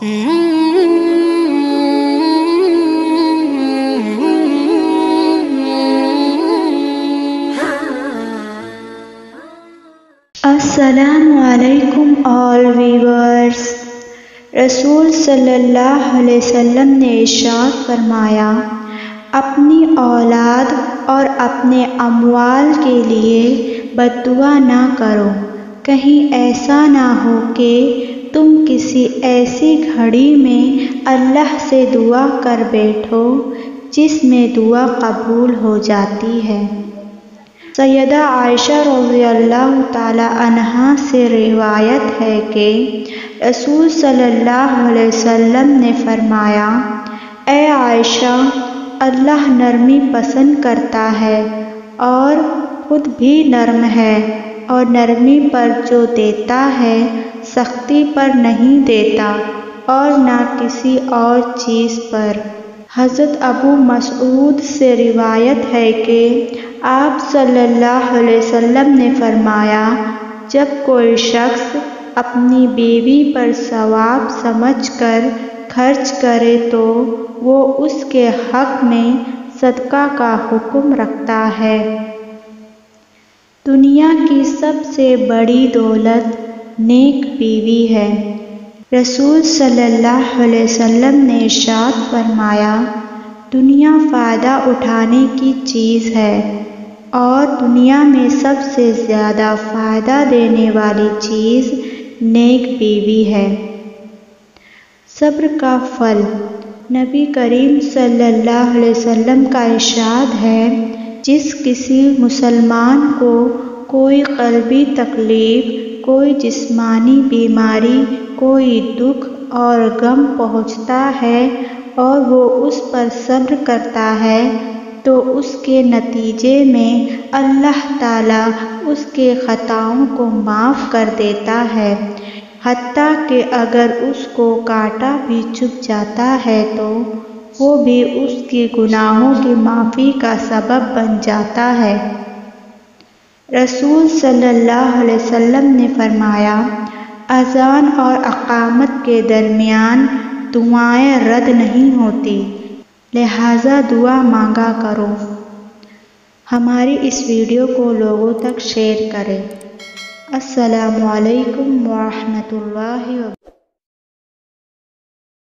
السلام علیکم آل ویورز۔ رسول صلی اللہ علیہ وسلم نے ارشاد فرمایا، اپنی اولاد اور اپنے اموال کے لیے بد دعا نہ کرو، کہیں ایسا نہ ہو کہ تم کسی ایسی گھڑی میں اللہ سے دعا کر بیٹھو جس میں دعا قبول ہو جاتی ہے۔ سیدہ عائشہ رضی اللہ تعالی عنہا سے روایت ہے کہ رسول صلی اللہ علیہ وسلم نے فرمایا، اے عائشہ، اللہ نرمی پسند کرتا ہے اور خود بھی نرم ہے، اور نرمی پر جو دیتا ہے سختی پر نہیں دیتا اور نہ کسی اور چیز پر۔ حضرت ابو مسعود سے روایت ہے کہ آپ صلی اللہ علیہ وسلم نے فرمایا، جب کوئی شخص اپنی بیوی پر ثواب سمجھ کر خرچ کرے تو وہ اس کے حق میں صدقہ کا حکم رکھتا ہے۔ دنیا کی سب سے بڑی دولت نیک بیوی ہے۔ رسول صلی اللہ علیہ وسلم نے ارشاد فرمایا، دنیا فائدہ اٹھانے کی چیز ہے اور دنیا میں سب سے زیادہ فائدہ دینے والی چیز نیک بیوی ہے۔ صبر کا پھل۔ نبی کریم صلی اللہ علیہ وسلم کا ارشاد ہے، جس کسی مسلمان کو کوئی قلبی تکلیف، کوئی جسمانی بیماری، کوئی دکھ اور غم پہنچتا ہے اور وہ اس پر صبر کرتا ہے تو اس کے نتیجے میں اللہ تعالیٰ اس کے خطاؤں کو معاف کر دیتا ہے، حتیٰ کہ اگر اس کو کانٹا بھی چبھ جاتا ہے تو وہ بھی اس کے گناہوں کی معافی کا سبب بن جاتا ہے۔ رسول صلی اللہ علیہ وسلم نے فرمایا، اذان اور اقامت کے درمیان دعائیں رد نہیں ہوتی، لہٰذا دعا مانگا کرو۔ ہماری اس ویڈیو کو لوگوں تک شیئر کریں۔ السلام علیکم ورحمۃ اللہ وبرکاتہ۔